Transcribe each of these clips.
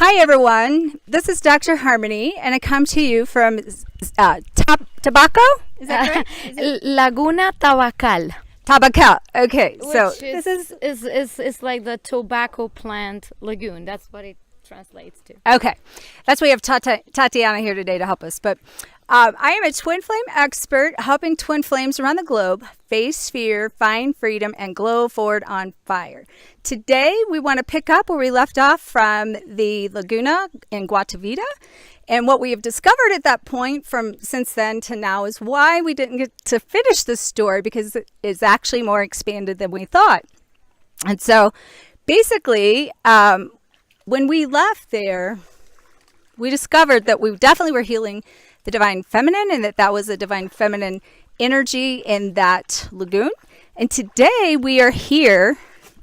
Hi everyone, this is Dr. Harmony, and I come to you from Tabacal. Is that correct? Laguna Tabacal. Tabacal. Okay, so this is like the tobacco plant lagoon. That's what it translates to. Okay, that's why we have Tatiana here today to help us. But I am a twin flame expert, helping twin flames around the globe face fear, find freedom, and glow forward on fire. Today, we want to pick up where we left off from the Laguna in Guatavita. And what we have discovered at that point from since then to now is why we didn't get to finish this story, because it is actually more expanded than we thought. And so basically, when we left there, we discovered that we definitely were healing the divine feminine, and that was a divine feminine energy in that lagoon. And today we are here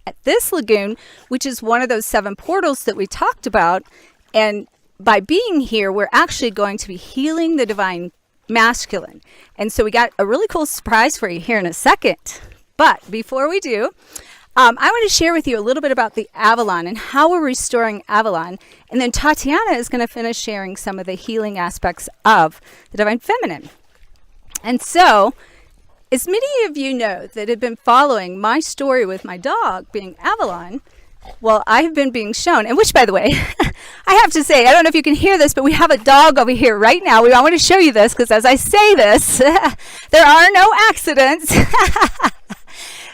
at this lagoon, which is one of those 7 portals that we talked about. And by being here, we're actually going to be healing the divine masculine. And so we got a really cool surprise for you here in a second. But before we do, I want to share with you a little bit about the Avalon and how we're restoring Avalon. And then Tatiana is going to finish sharing some of the healing aspects of the divine feminine. And so, as many of you know that have been following my story with my dog being Avalon, well, I've been being shown, and which, by the way, I have to say, I don't know if you can hear this, but we have a dog over here right now. I want to show you this, because as I say this, there are no accidents.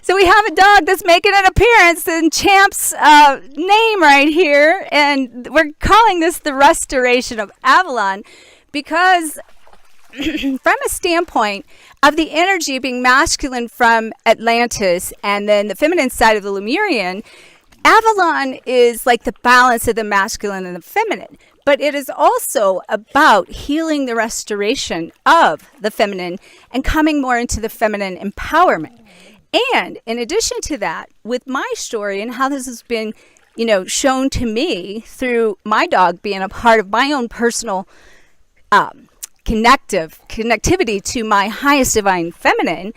So we have a dog that's making an appearance in Champ's name right here, and we're calling this the restoration of Avalon, because from a standpoint of the energy being masculine from Atlantis and then the feminine side of the Lemurian, Avalon is like the balance of the masculine and the feminine, but it is also about healing the restoration of the feminine and coming more into the feminine empowerment. And in addition to that, with my story and how this has been, shown to me through my dog being a part of my own personal connectivity to my highest divine feminine,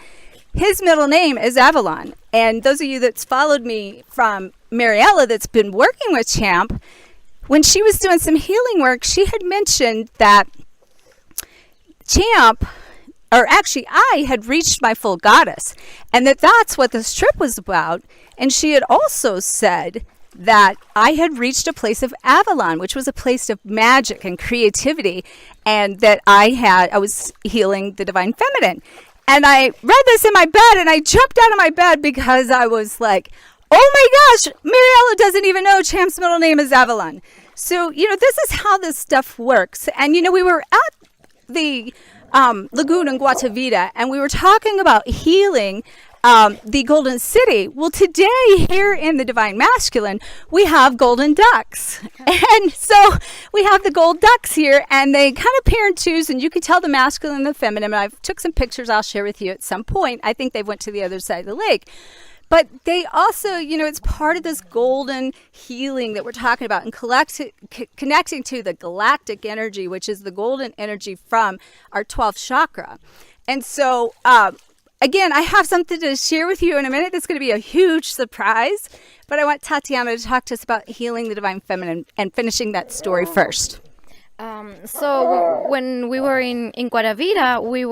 his middle name is Avalon. And those of you that's followed me from Mariella that's been working with Champ, when she was doing some healing work, she had mentioned that I had reached my full goddess, and that's what this trip was about. And she had also said that I had reached a place of Avalon, which was a place of magic and creativity, and that I was healing the divine feminine. And I read this in my bed, and I jumped out of my bed because I was like, oh my gosh, Mariella doesn't even know Champ's middle name is Avalon. So, this is how this stuff works. And, we were at the lagoon in Guatavita, and we were talking about healing the golden city. Well, today here in the divine masculine, we have golden ducks. And so we have the gold ducks here, and they kind of pair in twos, and you can tell the masculine and the feminine. And I've took some pictures I'll share with you at some point. I think they went to the other side of the lake. But they also, it's part of this golden healing that we're talking about and connecting to the galactic energy, which is the golden energy from our 12th chakra. And so, again, I have something to share with you in a minute that's going to be a huge surprise. But I want Tatiana to talk to us about healing the divine feminine and finishing that story first. So when we were in Guatavita, we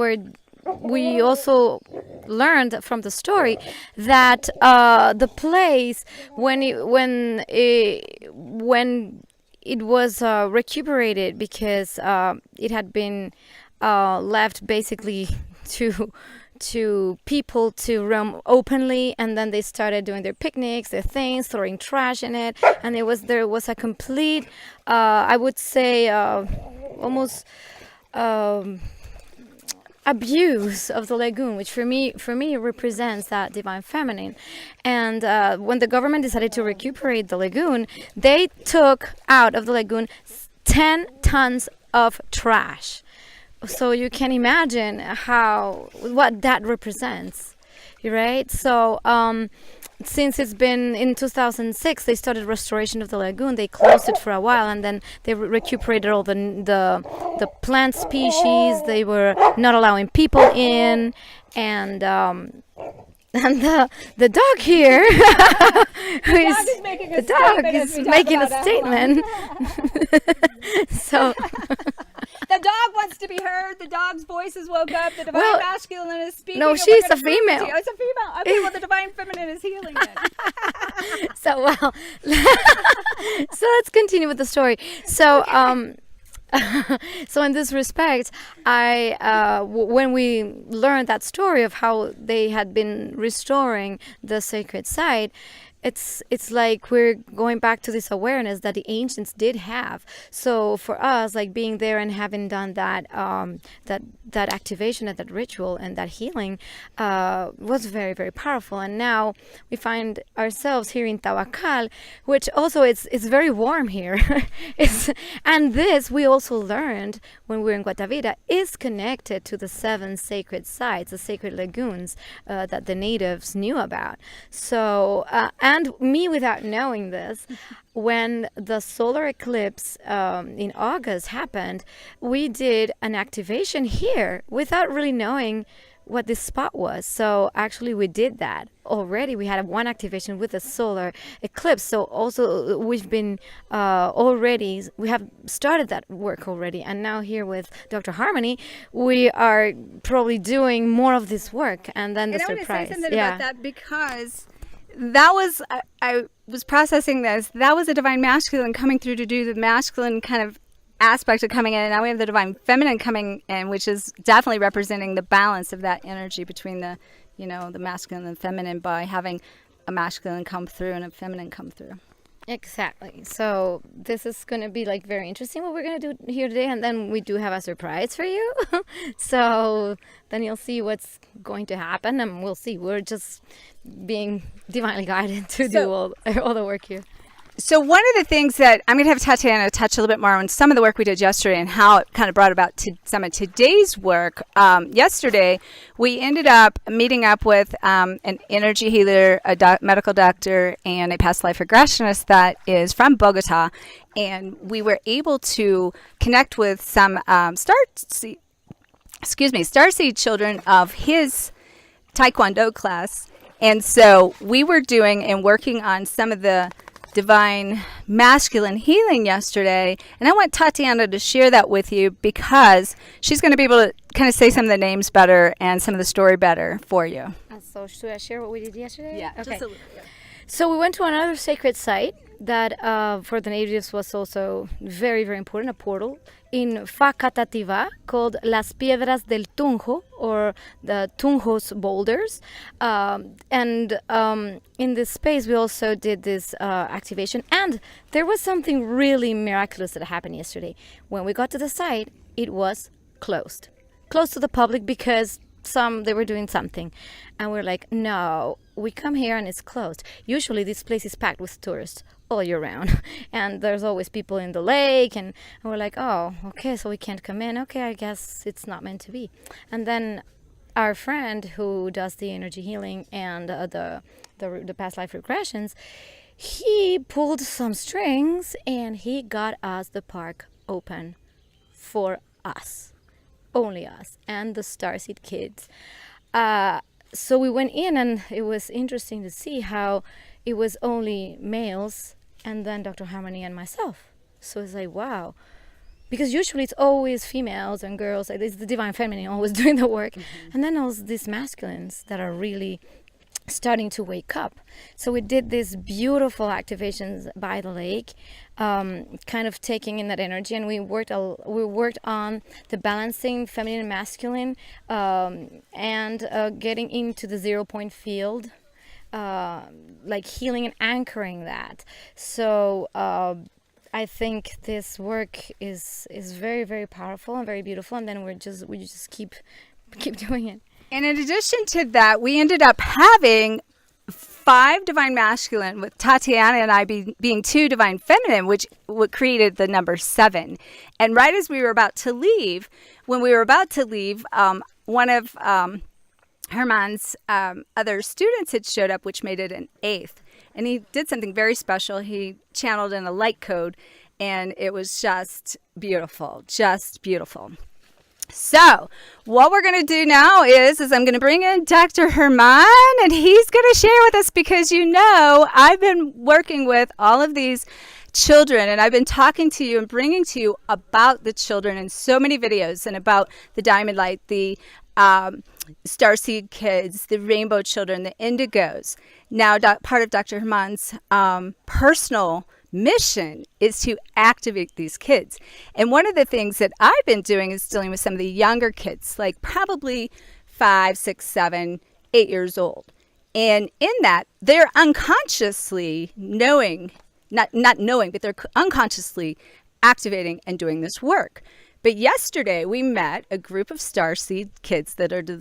also learned from the story that the place when it was recuperated, because it had been left basically to people to roam openly, and then they started doing their picnics, their things, throwing trash in it, and there was a complete I would say almost abuse of the lagoon, which for me represents that divine feminine. And when the government decided to recuperate the lagoon, they took out of the lagoon 10 tons of trash. So you can imagine what that represents, right? So since it's been in 2006, they started restoration of the lagoon. They closed it for a while, and then they recuperated all the plant species. They were not allowing people in, and And the dog here, the dog is making a statement. So the dog wants to be heard. The dog's voice has woke up. The divine masculine is speaking. No, she's a female. Oh, it's a female. Okay, well, the divine feminine is healing it. So let's continue with the story. So so in this respect, when we learned that story of how they had been restoring the sacred site, it's like we're going back to this awareness that the ancients did have. So for us, like being there and having done that that activation and that ritual and that healing was very, very powerful. And now we find ourselves here in Tabacal, which also it's very warm here. And this we also learned when we were in Guatavita is connected to the 7 sacred sites, the sacred lagoons that the natives knew about. So and me, without knowing this, when the solar eclipse in August happened, we did an activation here without really knowing what this spot was. So actually we did that already. We had one activation with a solar eclipse. So also we've been we have started that work already. And now here with Dr. Harmony, we are probably doing more of this work. And then the surprise. I want to say something about that, because that was, I was processing this. That was a divine masculine coming through to do the masculine kind of aspect of coming in. And now we have the divine feminine coming in, which is definitely representing the balance of that energy between the, the masculine and feminine by having a masculine come through and a feminine come through. Exactly. So this is going to be like very interesting what we're going to do here today. And then we do have a surprise for you. So then you'll see what's going to happen, and we'll see. We're just being divinely guided to do all the work here. So one of the things that I'm going to have Tatiana touch a little bit more on some of the work we did yesterday and how it kind of brought about to some of today's work. Yesterday, we ended up meeting up with an energy healer, a medical doctor, and a past life regressionist that is from Bogota. And we were able to connect with some starseed children of his Taekwondo class. And so we were doing and working on some of the divine masculine healing yesterday, and I want Tatiana to share that with you because she's going to be able to kind of say some of the names better and some of the story better for you. So should I share what we did yesterday? Yeah, okay. just a little bit. So we went to another sacred site that for the natives was also very, very important, a portal in Facatativá called Las Piedras del Tunjo, or the Tunjo's boulders. And in this space, we also did this activation. And there was something really miraculous that happened yesterday. When we got to the site, it was closed to the public because they were doing something. And we're like, no, we come here and it's closed. Usually this place is packed with tourists all year round, and there's always people in the lake, and we're like, oh, okay, so we can't come in. Okay, I guess it's not meant to be. And then our friend who does the energy healing and the past life regressions, he pulled some strings and he got us the park open for us, only us and the Starseed kids. So we went in, and it was interesting to see how it was only males and then Dr. Harmony and myself. So it's like, wow. Because usually it's always females and girls. It's the divine feminine always doing the work. Mm-hmm. And then there's these masculines that are really starting to wake up. So we did these beautiful activations by the lake, kind of taking in that energy, and we worked on the balancing feminine and masculine, and getting into the 0 point field, like healing and anchoring that. So I think this work is very, very powerful and very beautiful, and then we just keep doing it. And in addition to that, we ended up having 5 divine masculine, with Tatiana and I being 2 divine feminine, which created the number 7. And right as we were about to leave, one of Hermann's other students had showed up, which made it an 8th. And he did something very special. He channeled in a light code, and it was just beautiful, So, what we're going to do now is I'm going to bring in Dr. Hermann, and he's going to share with us because I've been working with all of these children, and I've been talking to you and bringing to you about the children in so many videos and about the Diamond Light, the Starseed kids, the Rainbow children, the Indigos. Now, part of Dr. Hermann's personal mission is to activate these kids. And one of the things that I've been doing is dealing with some of the younger kids, like probably 5, 6, 7, 8 years old. And in that, they're unconsciously knowing, not knowing, but they're unconsciously activating and doing this work. But yesterday, we met a group of Starseed kids that are the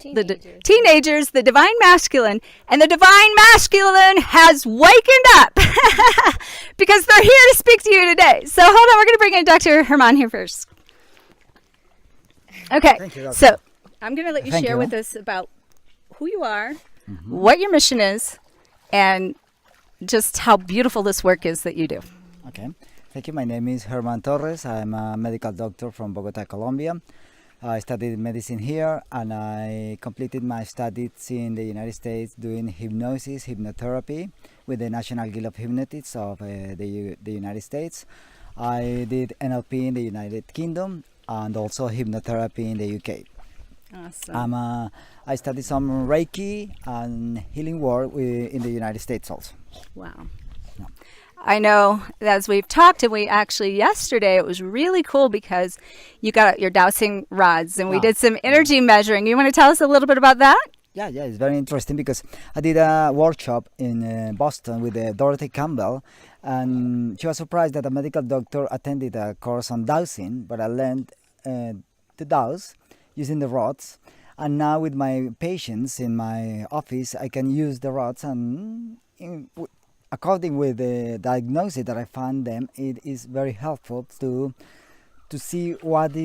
teenagers, the Divine Masculine, and the Divine Masculine has wakened up because they're here to speak to you today. So hold on, we're going to bring in Dr. Hermann here first. Okay, Thank you, so I'm going to let you share with us about who you are, what your mission is, and just how beautiful this work is that you do. Okay. Thank you. My name is Hermann Torres. I'm a medical doctor from Bogota, Colombia. I studied medicine here, and I completed my studies in the United States doing hypnosis, hypnotherapy with the National Guild of Hypnotists of the United States. I did NLP in the United Kingdom and also hypnotherapy in the UK. Awesome. I studied some Reiki and healing work in the United States also. Wow. Yeah. I know, as we've talked, and we actually yesterday, it was really cool because you got your dowsing rods and we did some energy measuring. You want to tell us a little bit about that? Yeah, it's very interesting because I did a workshop in Boston with Dorothy Campbell, and she was surprised that a medical doctor attended a course on dowsing, but I learned to dowse using the rods. And now with my patients in my office, I can use the rods, and according with the diagnosis that I found them, it is very helpful to see what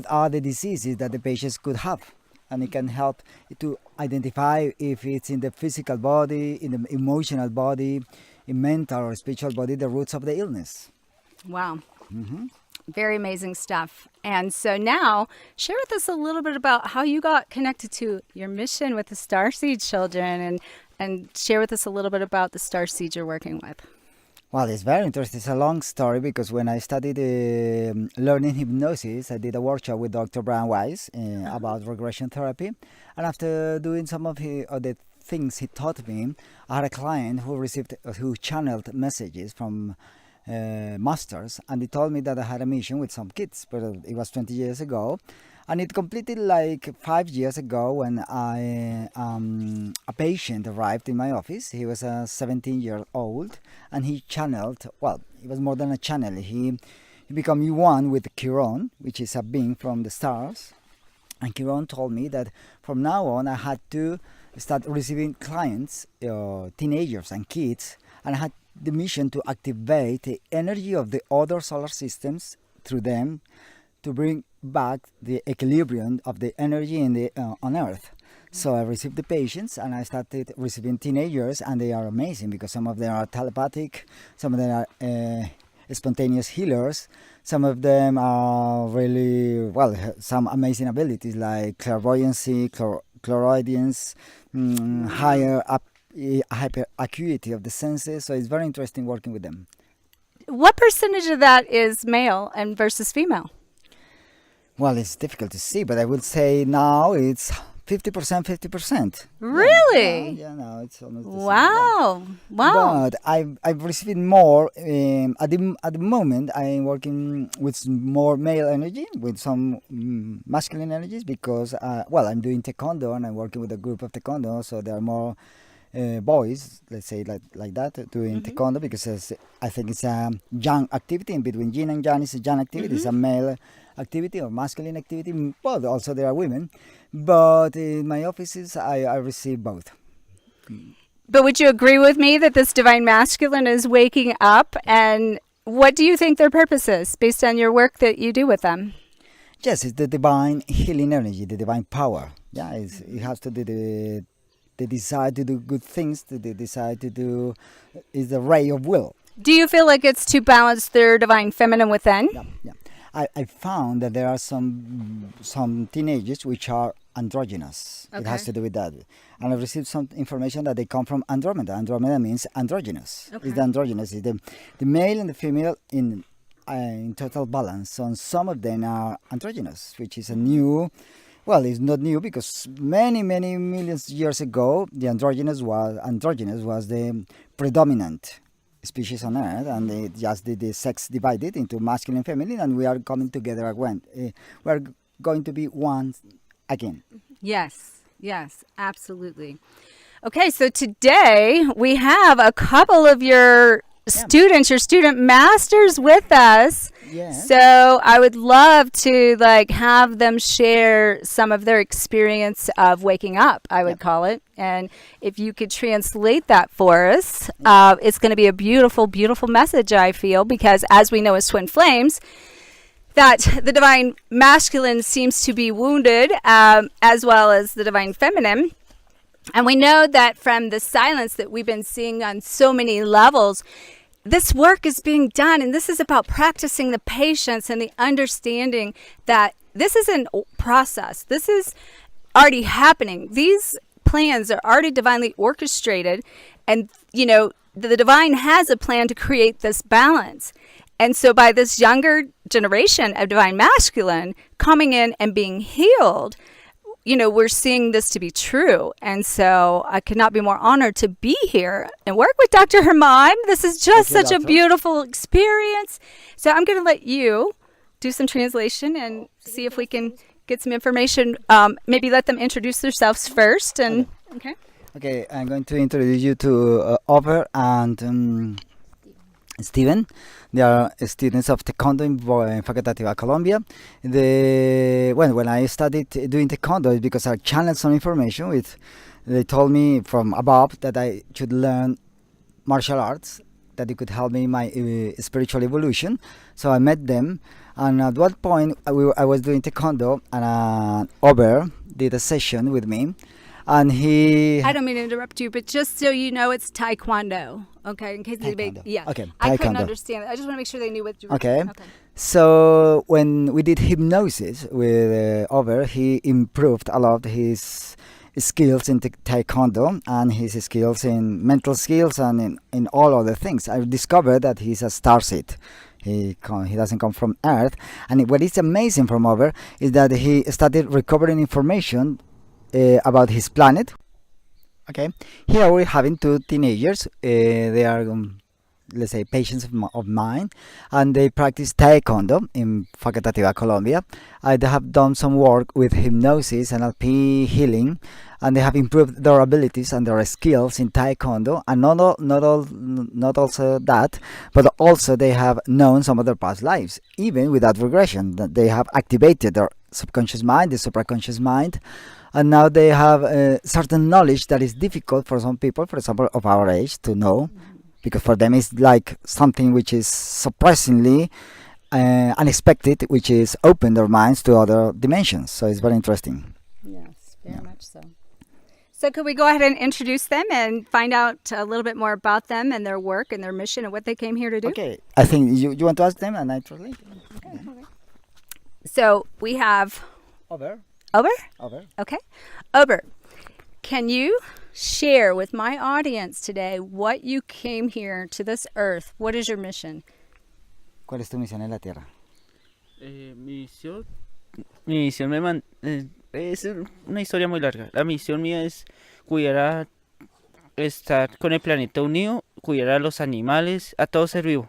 are the diseases that the patients could have, and it can help to identify if it's in the physical body, in the emotional body, in mental or spiritual body, the roots of the illness. Wow. Very amazing stuff. And so now, share with us a little bit about how you got connected to your mission with the Starseed children, and share with us a little bit about the Starseed you're working with. Well, it's very interesting. It's a long story because when I studied learning hypnosis, I did a workshop with Dr. Brian Weiss about regression therapy. And after doing some of the things he taught me, I had a client who channeled messages from masters, and he told me that I had a mission with some kids, but it was 20 years ago. And it completed like 5 years ago when a patient arrived in my office. He was a 17-year-old, and he channeled, well, it was more than a channel. He became one with Chiron, which is a being from the stars. And Chiron told me that from now on I had to start receiving clients, teenagers and kids, and I had the mission to activate the energy of the other solar systems through them to bring back the equilibrium of the energy in on Earth. So I received the patients, and I started receiving teenagers, and they are amazing because some of them are telepathic, some of them are spontaneous healers, some of them are really, well, some amazing abilities like clairvoyancy, clairaudience, higher hyper acuity of the senses. So it's very interesting working with them. What percentage of that is male and versus female? Well, it's difficult to see, but I would say now it's 50%, 50%. Really? Yeah, no, it's almost the same. Wow. Wow. But I've received more. At the moment, I'm working with more male energy, with some masculine energies, because, I'm doing taekwondo, and I'm working with a group of taekwondo, so there are more boys, let's say like that, doing taekwondo, because I think it's a yang activity. In between yin and yang is a yang activity. It's a male activity or masculine activity. Well, also there are women, but in my offices I receive both. But would you agree with me that this Divine Masculine is waking up? And what do you think their purpose is based on your work that you do with them? Yes, it's the divine healing energy, the divine power. Yeah, it has to do the desire to do good things, the desire to do, is the ray of will. Do you feel like it's to balance their divine feminine within? Yeah. I found that there are some teenagers which are androgynous. It has Okay. to do with that. And I received some information that they come from Andromeda. Andromeda means androgynous. Okay. It's the androgynous. It's the male and the female in total balance. So some of them are androgynous, which is a new. Well, it's not new because many millions years ago, the androgynous was the predominant species on Earth, and the sex divided into masculine and feminine, and we are coming together again. We are going to be one again. Yes, yes, absolutely. Okay, so today we have a couple of your students, your student masters with us. Yeah. So I would love to have them share some of their experience of waking up, I would call it. And if you could translate that for us, it's going to be a beautiful, beautiful message, I feel, because as we know as twin flames, that the divine masculine seems to be wounded, as well as the divine feminine. And we know that from the silence that we've been seeing on so many levels, this work is being done, and this is about practicing the patience and the understanding that this is a process. This is already happening. These plans are already divinely orchestrated, and, the divine has a plan to create this balance. And so by this younger generation of divine masculine coming in and being healed, we're seeing this to be true. And so I could not be more honored to be here and work with Dr. Hermann. This is just Thank you, such a doctor. beautiful experience. So I'm going to let you do some translation and see if we can get some information. Maybe let them introduce themselves first. And okay. Okay, I'm going to introduce you to Over and Steven. They are students of Taekwondo in Guatavita, Colombia. When I started doing Taekwondo, it's because I channeled some information. They told me from above that I should learn martial arts, that it could help me in my spiritual evolution. So I met them, and at one point I was doing Taekwondo, and Ober did a session with me, and he. I don't mean to interrupt you, but just so you know, it's Taekwondo. Okay, in case anybody, Taekwondo. Okay, I couldn't Taekwondo. understand it. I just want to make sure they knew what you were Okay. doing. Okay. So when we did hypnosis with Over, he improved a lot his skills in Taekwondo and his skills in mental skills and in all other things. I discovered that he's a starseed. He doesn't come from Earth. And what is amazing from Over is that he started recovering information about his planet. Okay, here we're having two teenagers. They are, let's say, patients of mine, and they practice Taekwondo in Facatativa, Colombia. They have done some work with hypnosis and NLP healing, and they have improved their abilities and their skills in Taekwondo. And not also that, but also they have known some of their past lives, even without regression. That they have activated their subconscious mind, the supraconscious mind. And now they have certain knowledge that is difficult for some people, for example, of our age, to know, because for them it's like something which is surprisingly unexpected, which is open their minds to other dimensions. So it's very interesting. Yes, very much so. So could we go ahead and introduce them and find out a little bit more about them and their work and their mission and what they came here to do? Okay, I think you want to ask them, and I translate. Okay. So we have Over. Ober. Okay. Ober, can you share with my audience today what you came here to this earth? What is your mission? ¿Cuál es tu misión en la Tierra? Mi misión es una historia muy larga. La misión mía es estar con el planeta unido, cuidar a los animales, a todo ser vivo.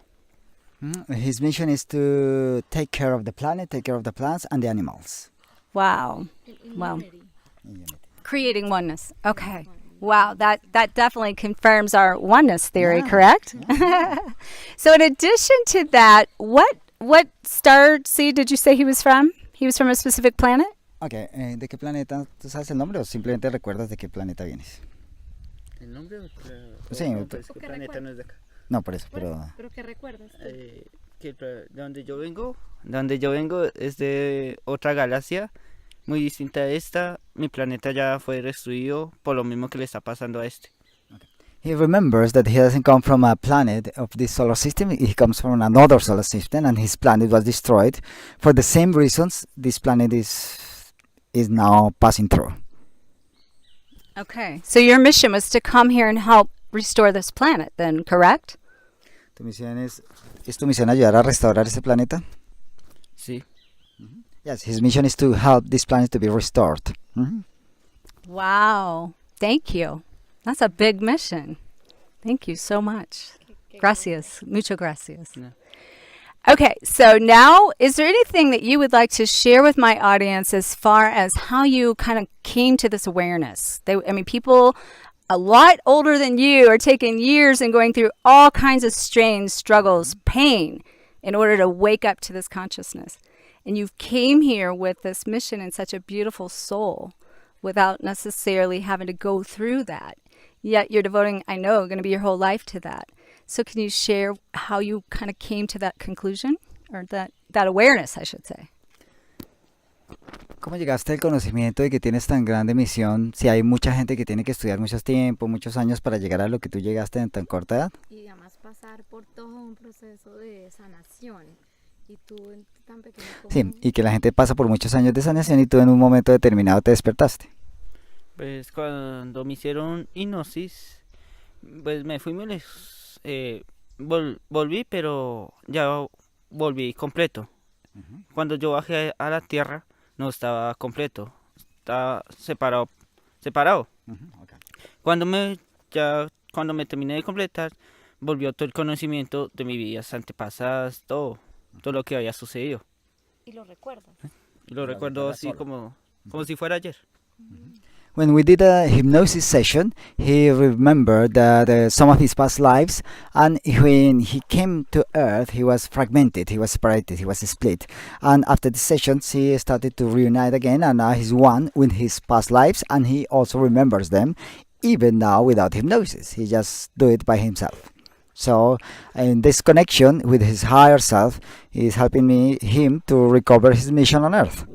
His mission is to take care of the planet, take care of the plants and the animals. Wow. Wow. Creating oneness. Okay. Wow, that definitely confirms our oneness theory, correct? So in addition to that, what star seed did you say he was from? He was from a specific planet? Okay, ¿de qué planeta? ¿Tú sabes el nombre o simplemente recuerdas de qué planeta vienes? ¿El nombre? Sí, No, pues, ¿qué planeta no es de acá? No, por eso, pero... ¿Pero qué recuerdas? De donde yo vengo es de otra galaxia muy distinta a esta. Mi planeta ya fue destruido por lo mismo que le está pasando a este. He remembers that he doesn't come from a planet of this solar system. He comes from another solar system, and his planet was destroyed for the same reasons this planet is now passing through. Okay. So your mission was to come here and help restore this planet, then, correct? ¿Tu misión es tu misión ayudar a restaurar este planeta? Sí. Yes, his mission is to help this planet to be restored. Wow. Thank you. That's a big mission. Thank you so much. Gracias. Mucho gracias. Yeah. Okay, so now, is there anything that you would like to share with my audience as far as how you kind of came to this awareness? People a lot older than you are taking years and going through all kinds of strains, struggles, pain in order to wake up to this consciousness. And you came here with this mission and such a beautiful soul without necessarily having to go through that. Yet you're devoting, I know, going to be your whole life to that. So can you share how you kind of came to that conclusion? Or that awareness, I should say. ¿Cómo llegaste al conocimiento de que tienes tan grande misión si hay mucha gente que tiene que estudiar mucho tiempo, muchos años para llegar a lo que tú llegaste en tan corta edad? Y además pasar por todo un proceso de sanación. Y tú tan pequeño como... Sí, y que la gente pasa por muchos años de sanación y tú en un momento determinado te despertaste. Pues cuando me hicieron hipnosis, pues me fui muy lejos. Volví, pero ya volví completo. Cuando yo bajé a la tierra, no estaba completo, estaba separado. Okay. Cuando me terminé de completar, volvió todo el conocimiento de mis vidas antepasadas, todo lo que había sucedido. Y lo recuerdas. Y lo recuerdo así como si fuera ayer. When we did a hypnosis session, he remembered that some of his past lives, and when he came to Earth, he was fragmented, he was separated, he was split. And after the sessions, he started to reunite again, and now he's one with his past lives, and he also remembers them, even now without hypnosis. He just do it by himself. So, in this connection with his higher self is helping him to recover his mission on Earth.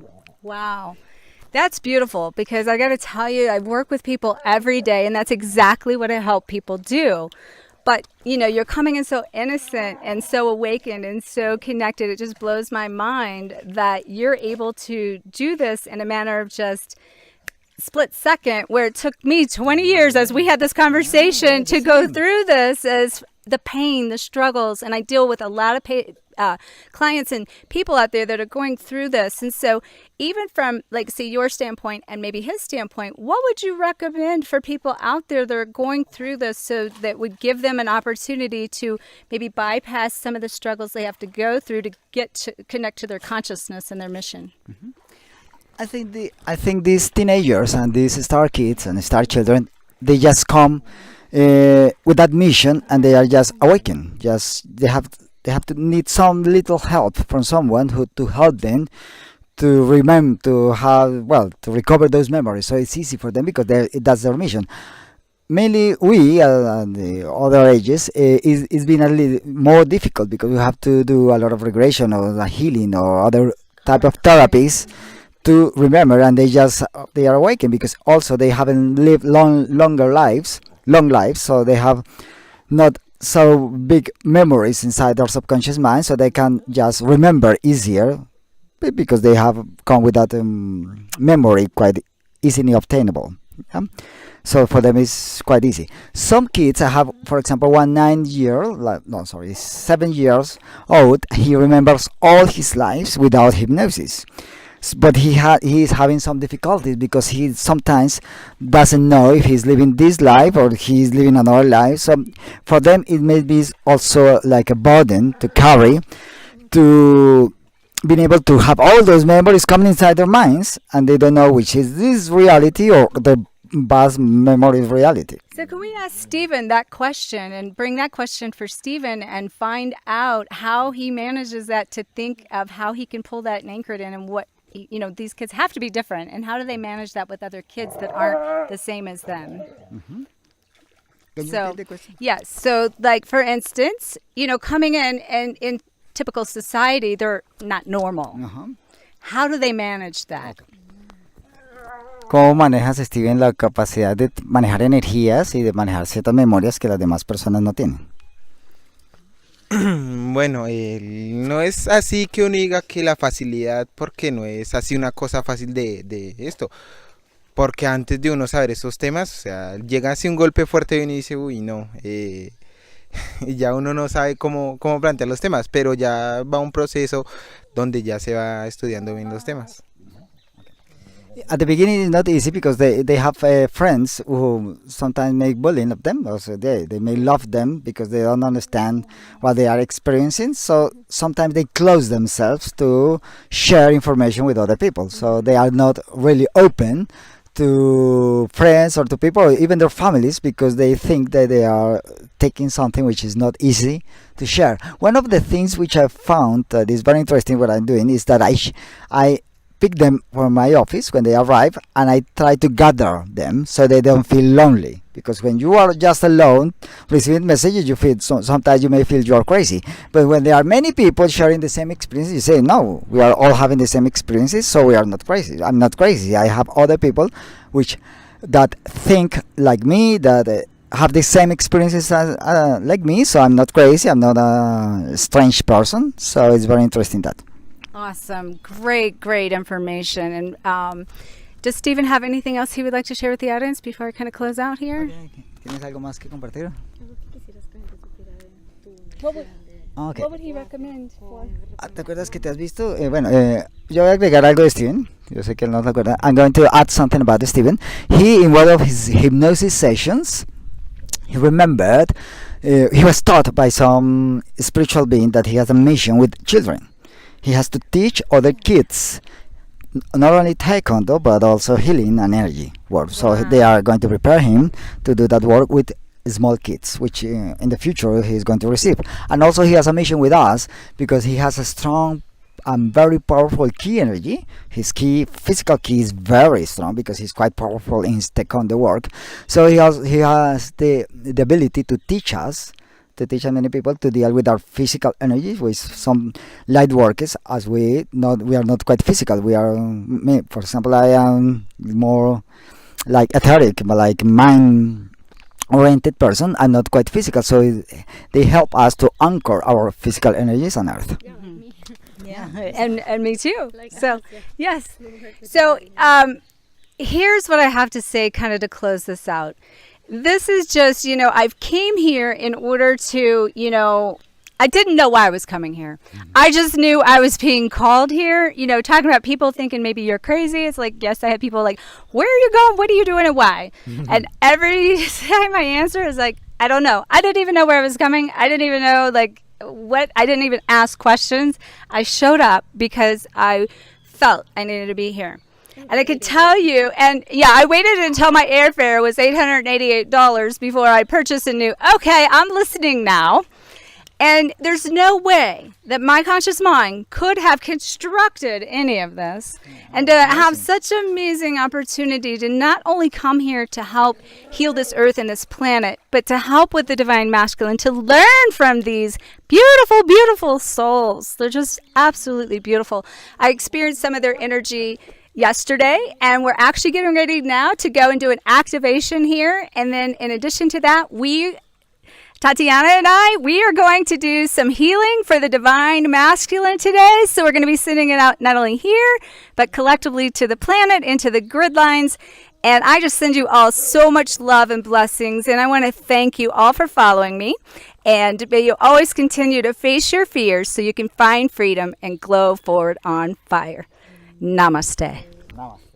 Wow. That's beautiful, because I got to tell you, I work with people every day, and that's exactly what I help people do. But, you're coming in so innocent and so awakened and so connected. It just blows my mind that you're able to do this in a manner of just split second, where it took me 20 years as we had this conversation to go through this, as the pain, the struggles, and I deal with a lot of clients and people out there that are going through this. And so even from, say, your standpoint and maybe his standpoint, what would you recommend for people out there that are going through this, so that would give them an opportunity to maybe bypass some of the struggles they have to go through to get to connect to their consciousness and their mission? Mm-hmm. I think these teenagers and these star kids and star children, they just come with that mission, and they are just awakened. They have to need some little help from someone to help them to remember, to recover those memories. So it's easy for them because that's their mission. Mainly we, the other ages, it's been a little more difficult because we have to do a lot of regression or healing or other type of therapies to remember, and they are awakened because also they haven't lived long lives, so they have not so big memories inside their subconscious mind, so they can just remember easier because they have come with that memory quite easily obtainable. Yeah? So for them it's quite easy. Some kids, I have, for example, 7 years old, he remembers all his lives without hypnosis. But he is having some difficulties because he sometimes doesn't know if he's living this life or he's living another life. So for them it may be also like a burden to carry, to being able to have all those memories coming inside their minds, and they don't know which is this reality or the past memory reality. So can we ask Stephen that question and bring that question for Stephen and find out how he manages that, to think of how he can pull that and anchor it in, and what, these kids have to be different, and how do they manage that with other kids that aren't the same as them? Mm-hmm. Can you So, repeat the question? yes. So, like, for instance, coming in and in typical society, they're not normal. Uh-huh. How do they manage that? ¿Cómo manejas, Steven, la capacidad de manejar energías y de manejar ciertas memorias que las demás personas no tienen? Bueno, no es así que uno diga que la facilidad, porque no es así una cosa fácil de esto. Porque antes de uno saber estos temas, o sea, llega así un golpe fuerte y uno dice, uy, no, y ya uno no sabe cómo plantear los temas, pero ya va un proceso donde ya se va estudiando bien los temas. At the beginning, it's not easy because they have friends who sometimes make bullying of them. Also, they may love them because they don't understand what they are experiencing. So sometimes they close themselves to share information with other people. So they are not really open to friends or to people, or even their families, because they think that they are taking something which is not easy to share. One of the things which I found that is very interesting what I'm doing is that I pick them from my office when they arrive, and I try to gather them so they don't feel lonely. Because when you are just alone receiving messages, you feel sometimes you may feel you are crazy. But when there are many people sharing the same experiences, you say, no, we are all having the same experiences, so we are not crazy. I'm not crazy. I have other people that think like me, that have the same experiences as, like me, so I'm not crazy. I'm not a strange person. So it's very interesting that. Awesome. Great information. And does Stephen have anything else he would like to share with the audience before I kind of close out here? Okay. ¿Tienes algo más que compartir? Okay. What would he recommend for? ¿Te acuerdas que te has visto? Yo voy a agregar algo de Steven. Yo sé que él no se acuerda. I'm going to add something about Steven. He, in one of his hypnosis sessions, he remembered he was taught by some spiritual being that he has a mission with children. He has to teach other kids not only taekwondo but also healing and energy work. So they are going to prepare him to do that work with small kids, which in the future he is going to receive. And also he has a mission with us because he has a strong and very powerful ki energy. His physical ki is very strong because he's quite powerful in his taekwondo work. So he has the ability to teach many people to deal with our physical energy with some light workers, as we are not quite physical. We are, me, for example, I am more like etheric, like mind oriented person. I'm not quite physical, so they help us to anchor our physical energies on earth. Yeah, and me too. So yes. So here's what I have to say kind of to close this out. This is just, I've came here in order to, I didn't know why I was coming here. I just knew I was being called here, talking about people thinking maybe you're crazy. It's like, yes, I had people like, where are you going? What are you doing and why? And every time I answer is like, I don't know. I didn't even know where I was coming. I didn't even know I didn't even ask questions. I showed up because I felt I needed to be here. And I could tell you, and yeah, I waited until my airfare was $888 before I purchased a new, okay, I'm listening now. And there's no way that my conscious mind could have constructed any of this. And to have such an amazing opportunity to not only come here to help heal this earth and this planet, but to help with the divine masculine, to learn from these beautiful, beautiful souls. They're just absolutely beautiful. I experienced some of their energy yesterday, and we're actually getting ready now to go and do an activation here. And then in addition to that, Tatiana and we are going to do some healing for the divine masculine today. So we're going to be sending it out not only here, but collectively to the planet, into the grid lines. And I just send you all so much love and blessings. And I want to thank you all for following me. And may you always continue to face your fears so you can find freedom and glow forward on fire. Namaste. Namaste.